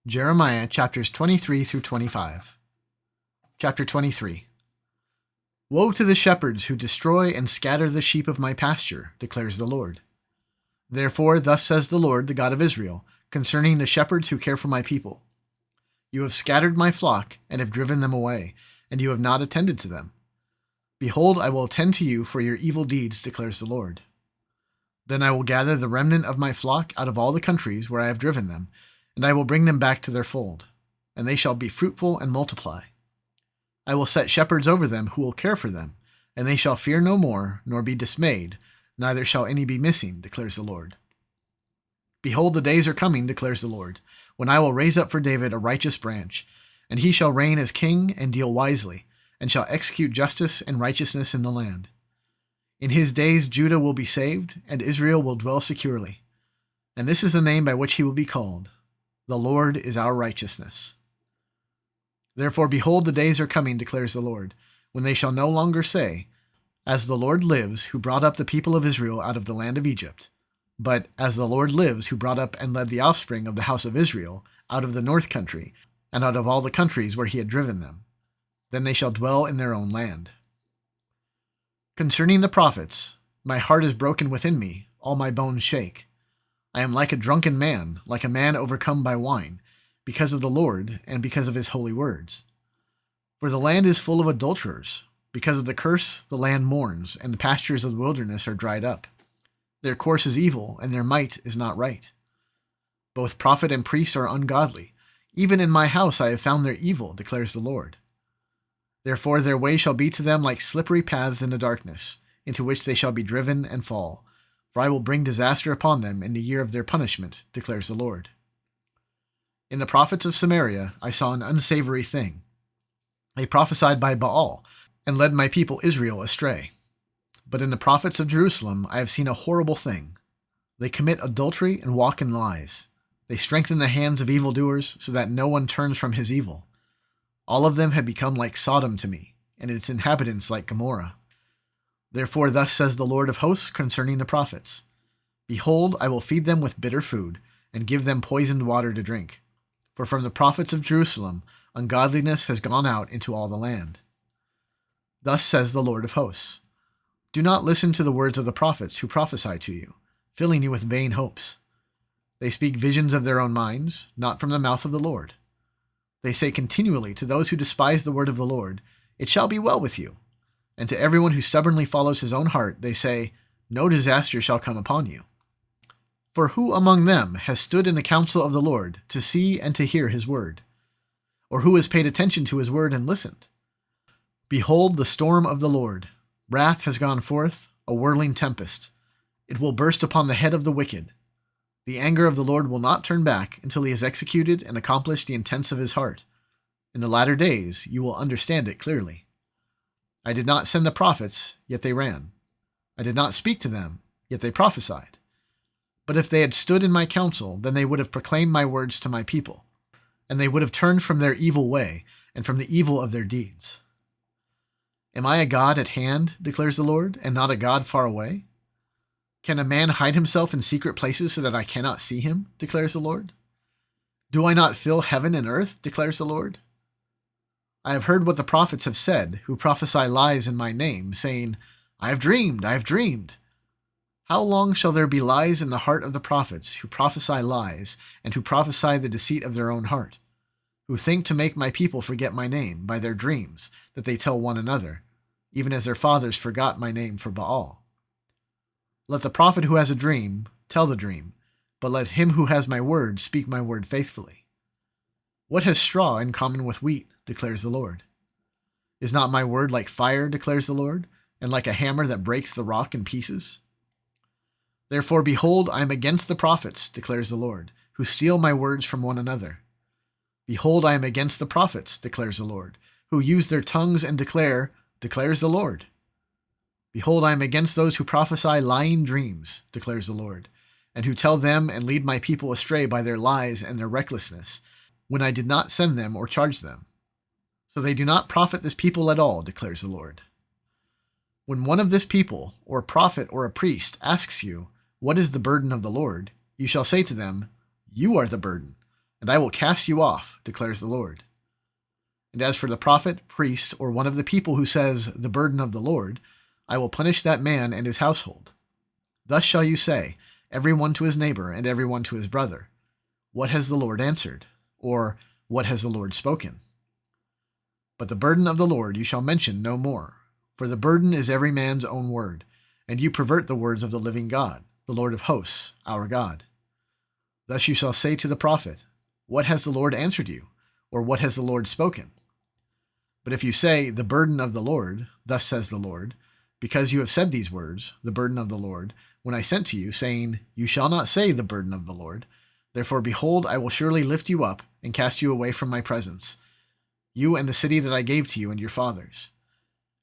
Jeremiah chapters 23 through 25. Chapter 23. Woe to the shepherds who destroy and scatter the sheep of my pasture, declares the Lord. Therefore, thus says the Lord, the God of Israel, concerning the shepherds who care for my people. You have scattered my flock and have driven them away, and you have not attended to them. Behold, I will attend to you for your evil deeds, declares the Lord. Then I will gather the remnant of my flock out of all the countries where I have driven them, and I will bring them back to their fold, and they shall be fruitful and multiply. I will set shepherds over them who will care for them, and they shall fear no more, nor be dismayed, neither shall any be missing, declares the Lord. Behold, the days are coming, declares the Lord, when I will raise up for David a righteous branch, and he shall reign as king and deal wisely, and shall execute justice and righteousness in the land. In his days Judah will be saved, and Israel will dwell securely. And this is the name by which he will be called: The Lord is our righteousness. Therefore, behold, the days are coming, declares the Lord, when they shall no longer say, As the Lord lives, who brought up the people of Israel out of the land of Egypt, but As the Lord lives, who brought up and led the offspring of the house of Israel out of the north country, and out of all the countries where he had driven them. Then they shall dwell in their own land. Concerning the prophets, my heart is broken within me, all my bones shake. I am like a drunken man, like a man overcome by wine, because of the Lord and because of his holy words. For the land is full of adulterers. Because of the curse, the land mourns, and the pastures of the wilderness are dried up. Their course is evil, and their might is not right. Both prophet and priest are ungodly. Even in my house I have found their evil, declares the Lord. Therefore their way shall be to them like slippery paths in the darkness, into which they shall be driven and fall. For I will bring disaster upon them in the year of their punishment, declares the Lord. In the prophets of Samaria I saw an unsavory thing. They prophesied by Baal, and led my people Israel astray. But in the prophets of Jerusalem I have seen a horrible thing. They commit adultery and walk in lies. They strengthen the hands of evildoers, so that no one turns from his evil. All of them have become like Sodom to me, and its inhabitants like Gomorrah. Therefore thus says the Lord of hosts concerning the prophets, Behold, I will feed them with bitter food, and give them poisoned water to drink. For from the prophets of Jerusalem ungodliness has gone out into all the land. Thus says the Lord of hosts, Do not listen to the words of the prophets who prophesy to you, filling you with vain hopes. They speak visions of their own minds, not from the mouth of the Lord. They say continually to those who despise the word of the Lord, It shall be well with you. And to everyone who stubbornly follows his own heart, they say, No disaster shall come upon you. For who among them has stood in the counsel of the Lord to see and to hear his word? Or who has paid attention to his word and listened? Behold the storm of the Lord. Wrath has gone forth, a whirling tempest. It will burst upon the head of the wicked. The anger of the Lord will not turn back until he has executed and accomplished the intents of his heart. In the latter days you will understand it clearly. I did not send the prophets, yet they ran. I did not speak to them, yet they prophesied. But if they had stood in my counsel, then they would have proclaimed my words to my people, and they would have turned from their evil way and from the evil of their deeds. Am I a God at hand, declares the Lord, and not a God far away? Can a man hide himself in secret places so that I cannot see him, declares the Lord? Do I not fill heaven and earth, declares the Lord? I have heard what the prophets have said, who prophesy lies in my name, saying, I have dreamed, I have dreamed. How long shall there be lies in the heart of the prophets, who prophesy lies, and who prophesy the deceit of their own heart, who think to make my people forget my name by their dreams that they tell one another, even as their fathers forgot my name for Baal? Let the prophet who has a dream tell the dream, but let him who has my word speak my word faithfully. What has straw in common with wheat, declares the Lord? Is not my word like fire, declares the Lord, and like a hammer that breaks the rock in pieces? Therefore, behold, I am against the prophets, declares the Lord, who steal my words from one another. Behold, I am against the prophets, declares the Lord, who use their tongues and declares the Lord. Behold, I am against those who prophesy lying dreams, declares the Lord, and who tell them and lead my people astray by their lies and their recklessness, when I did not send them or charge them. So they do not profit this people at all, declares the Lord. When one of this people, or a prophet or a priest, asks you, What is the burden of the Lord? You shall say to them, You are the burden, and I will cast you off, declares the Lord. And as for the prophet, priest, or one of the people who says, the burden of the Lord, I will punish that man and his household. Thus shall you say, every one to his neighbor and every one to his brother, what has the Lord answered? Or, what has the Lord spoken? But the burden of the Lord you shall mention no more, for the burden is every man's own word, and you pervert the words of the living God, the Lord of hosts, our God. Thus you shall say to the prophet, what has the Lord answered you? Or what has the Lord spoken? But if you say, the burden of the Lord, thus says the Lord, because you have said these words, the burden of the Lord, when I sent to you, saying, you shall not say the burden of the Lord, therefore behold, I will surely lift you up and cast you away from my presence, you and the city that I gave to you and your fathers.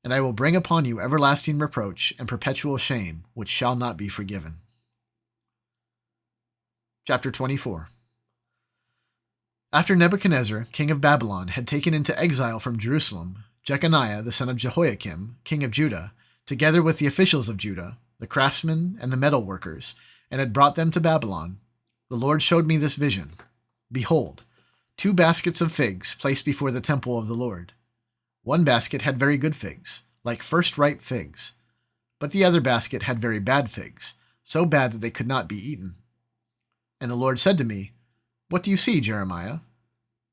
And I will bring upon you everlasting reproach and perpetual shame, which shall not be forgiven. Chapter 24. After Nebuchadnezzar, king of Babylon, had taken into exile from Jerusalem Jeconiah the son of Jehoiakim, king of Judah, together with the officials of Judah, the craftsmen and the metal workers, and had brought them to Babylon, the Lord showed me this vision. Behold, 2 baskets of figs placed before the temple of the Lord. One basket had very good figs, like first-ripe figs, but the other basket had very bad figs, so bad that they could not be eaten. And the Lord said to me, what do you see, Jeremiah?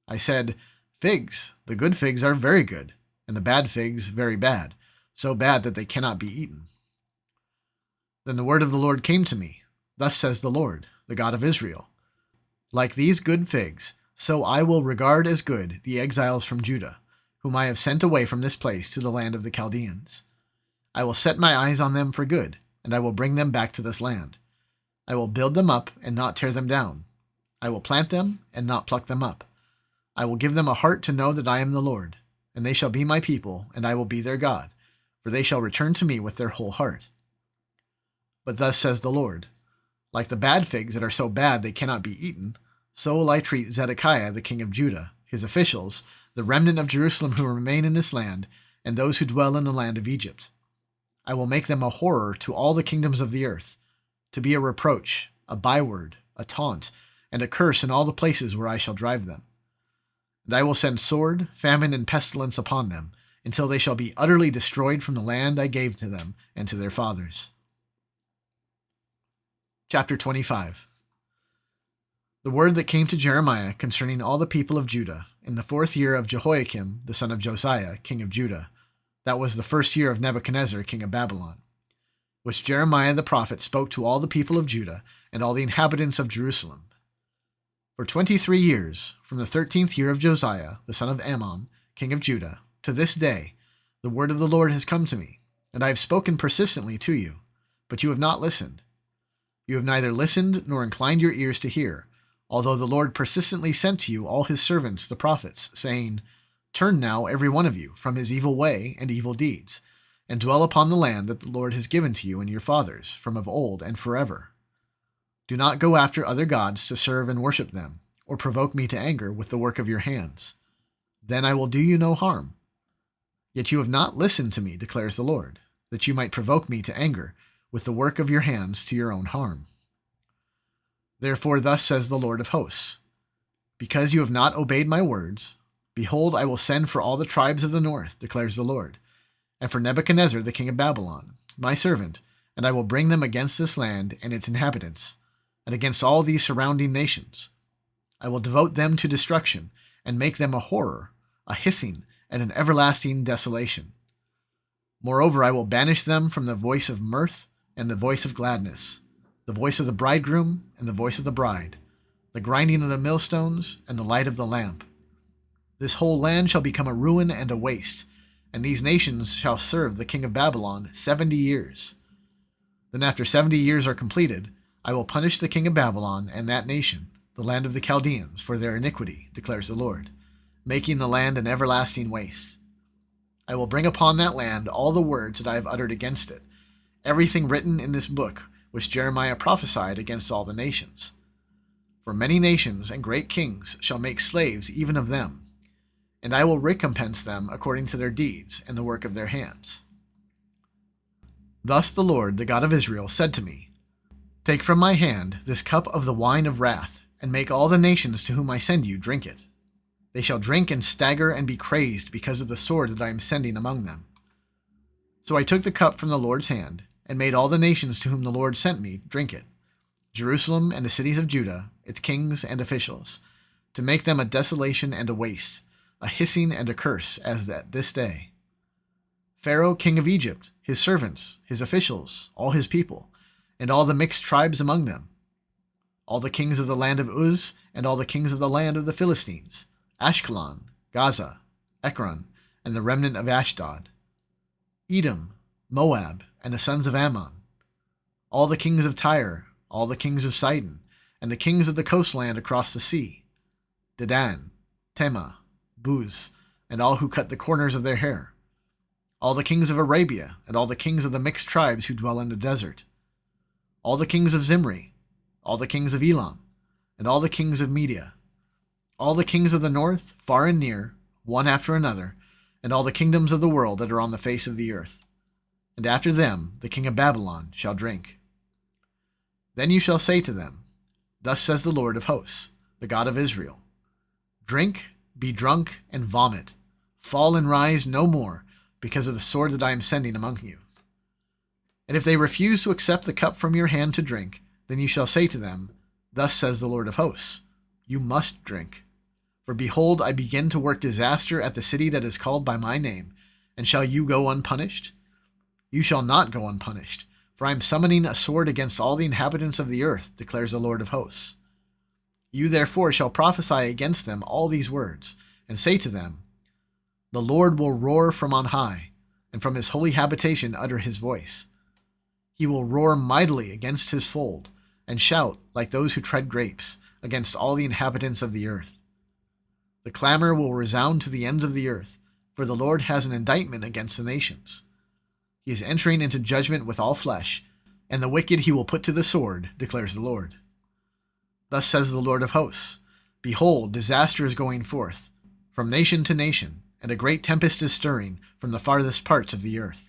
I said, figs. The good figs are very good, and the bad figs very bad, so bad that they cannot be eaten. Then the word of the Lord came to me. Thus says the Lord, the God of Israel, like these good figs, so I will regard as good the exiles from Judah, whom I have sent away from this place to the land of the Chaldeans. I will set my eyes on them for good, and I will bring them back to this land. I will build them up and not tear them down. I will plant them and not pluck them up. I will give them a heart to know that I am the Lord, and they shall be my people, and I will be their God, for they shall return to me with their whole heart. But thus says the Lord, like the bad figs that are so bad they cannot be eaten, so will I treat Zedekiah the king of Judah, his officials, the remnant of Jerusalem who remain in this land, and those who dwell in the land of Egypt. I will make them a horror to all the kingdoms of the earth, to be a reproach, a byword, a taunt, and a curse in all the places where I shall drive them. And I will send sword, famine, and pestilence upon them, until they shall be utterly destroyed from the land I gave to them and to their fathers. Chapter 25. The word that came to Jeremiah concerning all the people of Judah, in the 4th year of Jehoiakim, the son of Josiah, king of Judah, that was the 1st year of Nebuchadnezzar, king of Babylon, which Jeremiah the prophet spoke to all the people of Judah and all the inhabitants of Jerusalem. For 23 years, from the 13th year of Josiah, the son of Ammon, king of Judah, to this day, the word of the Lord has come to me, and I have spoken persistently to you, but you have not listened. You have neither listened nor inclined your ears to hear, although the Lord persistently sent to you all his servants, the prophets, saying, turn now every one of you from his evil way and evil deeds, and dwell upon the land that the Lord has given to you and your fathers from of old and forever. Do not go after other gods to serve and worship them, or provoke me to anger with the work of your hands. Then I will do you no harm. Yet you have not listened to me, declares the Lord, that you might provoke me to anger with the work of your hands to your own harm. Therefore thus says the Lord of hosts, because you have not obeyed my words, behold, I will send for all the tribes of the north, declares the Lord, and for Nebuchadnezzar the king of Babylon, my servant, and I will bring them against this land and its inhabitants, and against all these surrounding nations. I will devote them to destruction, and make them a horror, a hissing, and an everlasting desolation. Moreover, I will banish them from the voice of mirth and the voice of gladness, the voice of the bridegroom and the voice of the bride, the grinding of the millstones and the light of the lamp. This whole land shall become a ruin and a waste, and these nations shall serve the king of Babylon 70 years. Then after 70 years are completed, I will punish the king of Babylon and that nation, the land of the Chaldeans, for their iniquity, declares the Lord, making the land an everlasting waste. I will bring upon that land all the words that I have uttered against it, everything written in this book which Jeremiah prophesied against all the nations. For many nations and great kings shall make slaves even of them, and I will recompense them according to their deeds and the work of their hands. Thus the Lord, the God of Israel, said to me, take from my hand this cup of the wine of wrath, and make all the nations to whom I send you drink it. They shall drink and stagger and be crazed because of the sword that I am sending among them. So I took the cup from the Lord's hand, and made all the nations to whom the Lord sent me drink it, Jerusalem and the cities of Judah, its kings and officials, to make them a desolation and a waste, a hissing and a curse, as at this day. Pharaoh king of Egypt, his servants, his officials, all his people, and all the mixed tribes among them, all the kings of the land of Uz, and all the kings of the land of the Philistines, Ashkelon, Gaza, Ekron, and the remnant of Ashdod, Edom, Moab, and the sons of Ammon, all the kings of Tyre, all the kings of Sidon, and the kings of the coastland across the sea, Dedan, Tema, Buz, and all who cut the corners of their hair, all the kings of Arabia, and all the kings of the mixed tribes who dwell in the desert, all the kings of Zimri, all the kings of Elam, and all the kings of Media, all the kings of the north, far and near, one after another, and all the kingdoms of the world that are on the face of the earth. And after them the king of Babylon shall drink. Then you shall say to them, Thus says the Lord of hosts, the God of Israel, Drink, be drunk, and vomit, fall and rise no more, because of the sword that I am sending among you. And if they refuse to accept the cup from your hand to drink, then you shall say to them, Thus says the Lord of hosts, You must drink. For behold, I begin to work disaster at the city that is called by my name, and shall you go unpunished? You shall not go unpunished, for I am summoning a sword against all the inhabitants of the earth, declares the Lord of hosts. You therefore shall prophesy against them all these words, and say to them, The Lord will roar from on high, and from his holy habitation utter his voice. He will roar mightily against his fold, and shout like those who tread grapes, against all the inhabitants of the earth. The clamor will resound to the ends of the earth, for the Lord has an indictment against the nations. He is entering into judgment with all flesh, and the wicked he will put to the sword, declares the Lord. Thus says the Lord of hosts, Behold, disaster is going forth, from nation to nation, and a great tempest is stirring from the farthest parts of the earth.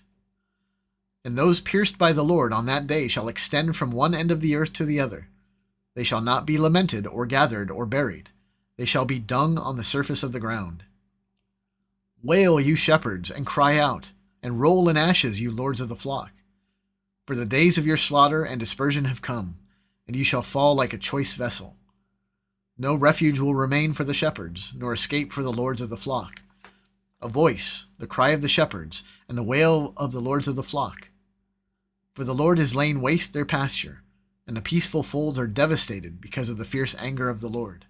And those pierced by the Lord on that day shall extend from one end of the earth to the other. They shall not be lamented or gathered or buried. They shall be dung on the surface of the ground. Wail, you shepherds, and cry out, and roll in ashes, you lords of the flock. For the days of your slaughter and dispersion have come, and you shall fall like a choice vessel. No refuge will remain for the shepherds, nor escape for the lords of the flock. A voice, the cry of the shepherds, and the wail of the lords of the flock. For the Lord is laying waste their pasture, and the peaceful folds are devastated because of the fierce anger of the Lord.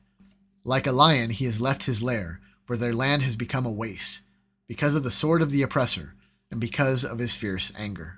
Like a lion he has left his lair, for their land has become a waste, because of the sword of the oppressor, and because of his fierce anger.